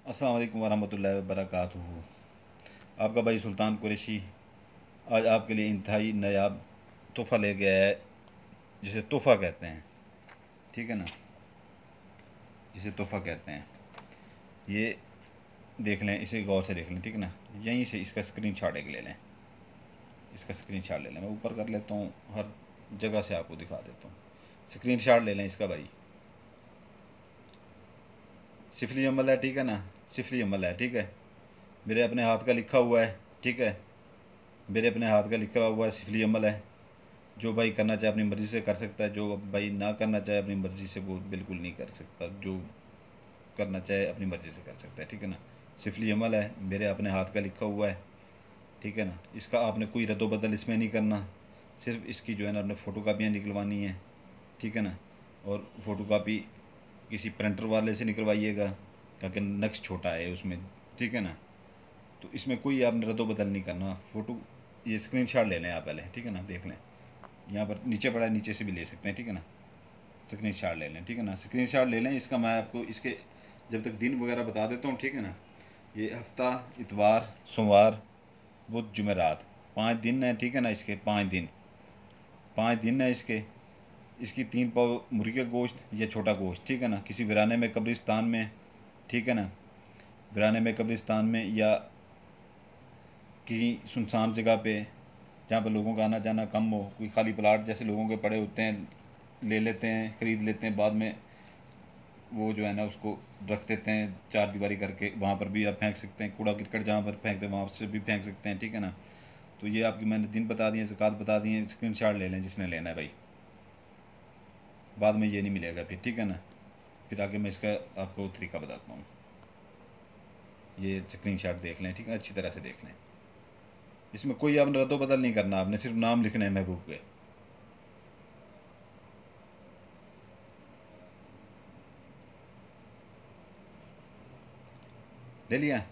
अस्सलाम वालेकुम वरहमतुल्लाहि वबरकातुहू। आपका भाई सुल्तान कुरैशी आज आपके लिए इंतहाई नायाब तोहफ़ा ले गया है, जिसे तोहफ़ा कहते हैं। ठीक है ना, जिसे तोहफ़ा कहते हैं। ये देख लें, इसे गौर से देख लें। ठीक है ना, यहीं से इसका स्क्रीन शॉट एक ले लें। इसका स्क्रीन शॉट ले लें। मैं ऊपर कर लेता हूँ, हर जगह से आपको दिखा देता हूँ। स्क्रीन शॉट ले लें इसका भाई। सिफली अमल है, ठीक है ना, सिफली अमल है। ठीक है, मेरे अपने हाथ का लिखा हुआ है। ठीक है, मेरे अपने हाथ का लिखा हुआ है, सिफली अमल है। जो भाई करना चाहे अपनी मर्ज़ी से कर सकता है, जो भाई ना करना चाहे अपनी मर्ज़ी से वो बिल्कुल नहीं कर सकता। जो करना चाहे अपनी मर्ज़ी से कर सकता है। ठीक है ना, सिफली अमल है, मेरे अपने हाथ का लिखा हुआ है। ठीक है ना, इसका आपने कोई रद्दोबदल इसमें नहीं करना। सिर्फ इसकी जो है ना, आपने फ़ोटो कापियाँ निकलवानी है। ठीक है ना, और फ़ोटो कापी किसी प्रिंटर वाले से निकलवाइएगा, क्योंकि नक्श छोटा है उसमें। ठीक है ना, तो इसमें कोई आपने रद्दोबदल नहीं करना। फ़ोटो ये स्क्रीन शॉट ले लें आप पहले। ठीक है ना, देख लें, यहाँ पर नीचे पड़ा है, नीचे से भी ले सकते हैं। ठीक है ना, स्क्रीन शॉट ले लें। ठीक है ना, स्क्रीन शॉट ले लें इसका। मैं आपको इसके जब तक दिन वगैरह बता देता हूँ। ठीक है ना, ये हफ्ता, इतवार, सोमवार, बुध, जुमेरात, 5 दिन है। ठीक है ना, इसके 5 दिन, 5 दिन है इसके। इसकी 3 पाव मुर्गी का गोश्त या छोटा गोश्त। ठीक है ना, किसी वीराने में, कब्रिस्तान में। ठीक है ना, वीराने में, कब्रिस्तान में, या किसी सुनसान जगह पे जहाँ पर लोगों का आना जाना कम हो, कोई खाली प्लाट जैसे लोगों के पड़े होते हैं, ले लेते हैं, ख़रीद लेते हैं, बाद में वो जो है ना उसको रख देते हैं चार दीवारी करके। वहाँ पर भी आप फेंक सकते हैं। कूड़ा करकट जहाँ पर फेंकते हैं वहाँ से भी फेंक सकते हैं। ठीक है ना, तो ये आपकी मैंने दिन बता दिए, ज़कात बता दिए। स्क्रीन शॉट ले लें जिसने लेना है भाई, बाद में ये नहीं मिलेगा फिर। ठीक है ना, फिर आगे मैं इसका आपको तरीका बताता हूँ। ये स्क्रीन शॉट देख लें। ठीक है, अच्छी तरह से देख लें। इसमें कोई आपने रद्दोबदल नहीं करना, आपने सिर्फ नाम लिखना है महबूब के। ले लिया।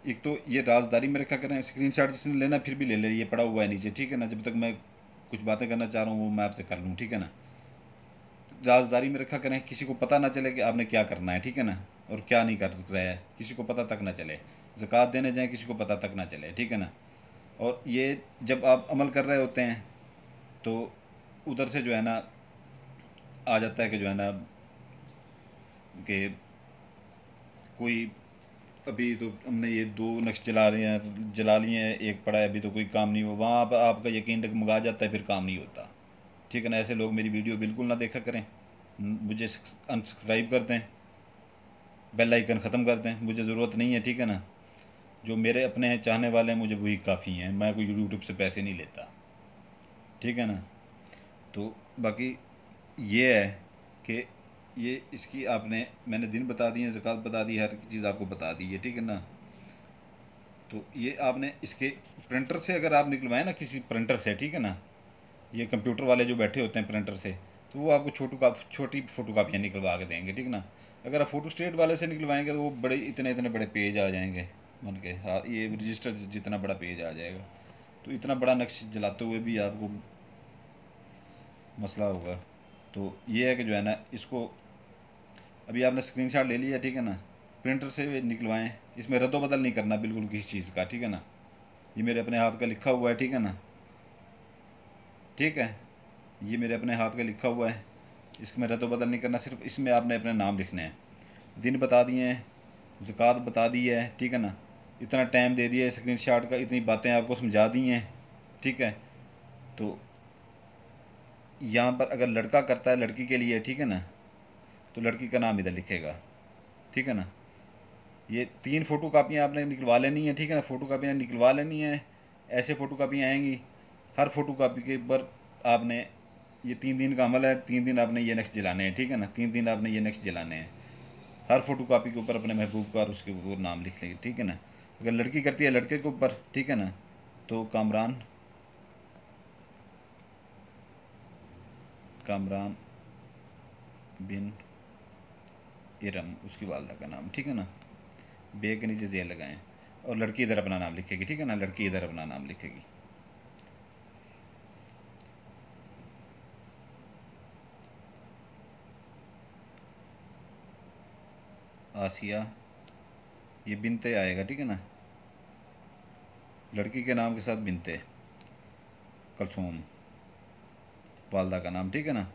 एक तो ये राजदारी में रखा करें। स्क्रीन शॉट जिसने लेना फिर भी ले ले, ये पड़ा हुआ है नीचे। ठीक है ना, जब तक मैं कुछ बातें करना चाह रहा हूँ वो मैं आपसे कर लूँ। ठीक है ना, राजदारी में रखा करें, किसी को पता ना चले कि आपने क्या करना है। ठीक है ना, और क्या नहीं कर रहा है, किसी को पता तक ना चले। ज़कात देने जाएँ, किसी को पता तक ना चले। ठीक है ना, और ये जब आप अमल कर रहे होते हैं तो उधर से जो है ना आ जाता है कि जो है ना कि कोई, अभी तो हमने ये 2 नक्श जला लिए हैं, एक पड़ा है अभी तो कोई काम नहीं हुआ, वहाँ पर आपका यकीन तक मंगा जाता है, फिर काम नहीं होता। ठीक है ना, ऐसे लोग मेरी वीडियो बिल्कुल ना देखा करें। मुझे अनसब्सक्राइब कर दें, बेल आइकन ख़त्म कर दें, मुझे ज़रूरत नहीं है। ठीक है ना, जो मेरे अपने हैं, चाहने वाले हैं, मुझे वही काफ़ी हैं। मैं कोई यूट्यूब से पैसे नहीं लेता। ठीक है ना, तो बाकी ये है कि ये इसकी आपने, मैंने दिन बता दिए, ज़कात बता दी, हर चीज़ आपको बता दी है। ठीक है ना, तो ये आपने इसके प्रिंटर से अगर आप निकलवाएं ना, किसी प्रिंटर से। ठीक है ना, ये कंप्यूटर वाले जो बैठे होते हैं प्रिंटर से, तो वो आपको छोटी फ़ोटो कापियाँ निकलवा के देंगे। ठीक है ना, अगर आप फ़ोटो स्टेट वाले से निकलवाएंगे तो वो बड़े इतने इतने बड़े पेज आ जाएंगे बन के। हाँ, ये रजिस्टर जितना बड़ा पेज आ जाएगा, तो इतना बड़ा नक्श जलाते हुए भी आपको मसला होगा। तो ये है कि जो है ना, इसको अभी आपने स्क्रीनशॉट ले लिया। ठीक है ना, प्रिंटर से निकलवाएं, इसमें रद्दोबदल नहीं करना बिल्कुल किसी चीज़ का। ठीक है ना, ये मेरे अपने हाथ का लिखा हुआ है। ठीक है ना, ठीक है, ये मेरे अपने हाथ का लिखा हुआ है, इसमें रद्दोबदल नहीं करना। सिर्फ इसमें आपने अपने नाम लिखने हैं, दिन बता दिए हैं, ज़कात बता दी है। ठीक है ना, इतना टाइम दे दिया है स्क्रीनशॉट का, इतनी बातें आपको समझा दी हैं। ठीक है, तो यहाँ पर अगर लड़का करता है लड़की के लिए, ठीक है ना, तो लड़की का नाम इधर लिखेगा। ठीक है ना, ये 3 फ़ोटो कापियाँ आपने निकलवा लेनी है। ठीक है ना, फ़ोटो कापियाँ निकलवा लेनी है। ऐसे फ़ोटो कापियाँ आएंगी, हर फ़ोटो कापी के ऊपर आपने, ये 3 दिन का अमल है, 3 दिन आपने ये नक्श जलाने हैं। ठीक है ना, 3 दिन आपने ये नक्श जलाने हैं। हर फ़ोटो कापी के ऊपर अपने महबूब का और उसके ऊपर नाम लिख लेंगे। ठीक है ना, अगर लड़की करती है लड़के के ऊपर, ठीक है ना, तो कामरान, कामरान बिन इरम उसकी वालदा का नाम। ठीक है ना, बे के नीचे जेल लगाएं, और लड़की इधर अपना नाम लिखेगी। ठीक है ना, लड़की इधर अपना नाम लिखेगी। आसिया, ये बिनते आएगा, ठीक है ना, लड़की के नाम के साथ बिनते, कलसूम, वालदा का नाम, ठीक है ना,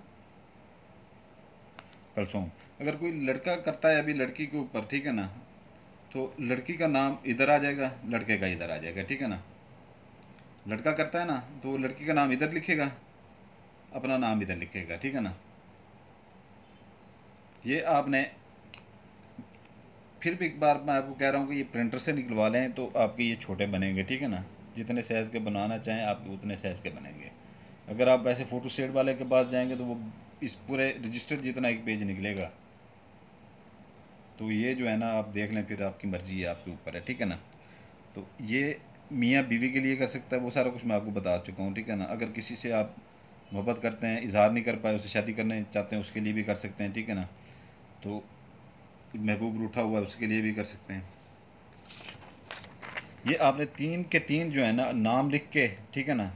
कलसूम। अगर कोई लड़का करता है अभी लड़की के ऊपर, ठीक है ना, तो लड़की का नाम इधर आ जाएगा, लड़के का इधर आ जाएगा, ठीक है ना। लड़का करता है ना तो लड़की का नाम इधर लिखेगा, अपना नाम इधर लिखेगा, ठीक है ना। ये आपने फिर भी एक बार मैं आपको कह रहा हूँ कि ये प्रिंटर से निकलवा लें तो आपके ये छोटे बनेंगे, ठीक है ना। जितने साइज़ के बनाना चाहें आप उतने साइज़ के बनेंगे। अगर आप ऐसे फ़ोटो स्टेट वाले के पास जाएंगे तो वो इस पूरे रजिस्टर जितना एक पेज निकलेगा। तो ये जो है ना आप देख लें, फिर आपकी मर्ज़ी है, आपके ऊपर है, ठीक है ना। तो ये मियाँ बीवी के लिए कर सकता है, वो सारा कुछ मैं आपको बता चुका हूँ, ठीक है ना। अगर किसी से आप मोहब्बत करते हैं, इजहार नहीं कर पाए, उससे शादी करने चाहते हैं, उसके लिए भी कर सकते हैं, ठीक है ना। तो महबूब रूठा हुआ है उसके लिए भी कर सकते हैं। ये आपने 3 के 3 जो है ना नाम लिख के, ठीक है ना,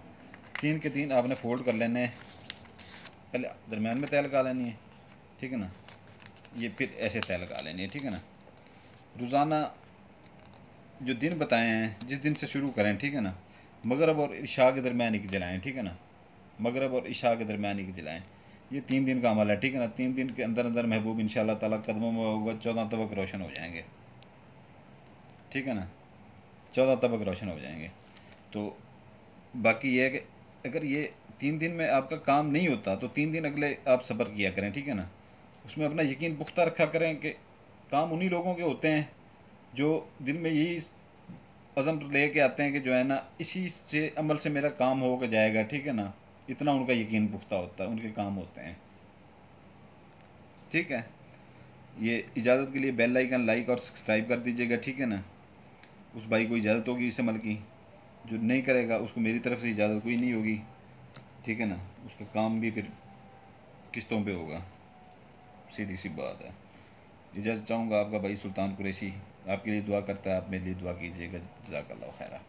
3 के 3 आपने फोल्ड कर लेने हैं, पहले दरम्यान में तय लगा लेनी है, ठीक है ना। ये फिर ऐसे तय लगा लेनी है, ठीक है ना। रोज़ाना जो दिन बताए हैं जिस दिन से शुरू करें, ठीक है ना, मगरब और इशा के दरमियान ही जलाएँ, ठीक है ना, मगरब और इशा के दरमियान ही जलाएँ। ये 3 दिन का अमल है, ठीक है ना। 3 दिन के अंदर अंदर महबूब इंशाअल्लाह ताला कदमों में होगा, 14 तबक रोशन हो जाएंगे, ठीक है ना, 14 तबक रोशन हो जाएंगे। तो बाकी ये है कि अगर ये 3 दिन में आपका काम नहीं होता तो 3 दिन अगले आप सब्र किया करें, ठीक है ना। उसमें अपना यकीन पुख्ता रखा करें कि काम उन्हीं लोगों के होते हैं जो दिल में यही अज़म ले के आते हैं कि जो है ना इसी से अमल से मेरा काम हो के जाएगा, ठीक है ना। इतना उनका यकीन पुख्ता होता है, उनके काम होते हैं, ठीक है। ये इजाज़त के लिए बेल आइकन लाइक और सब्सक्राइब कर दीजिएगा, ठीक है ना। उस भाई को इजाज़त होगी इस अमल की, जो नहीं करेगा उसको मेरी तरफ से इजाज़त कोई नहीं होगी, ठीक है ना। उसका काम भी फिर किस्तों पे होगा, सीधी सी बात है। इजाज़त चाहूँगा, आपका भाई सुल्तान कुरैशी आपके लिए दुआ करता है, आप मेरे लिए दुआ कीजिएगा। जज़ाकल्लाह खैरा।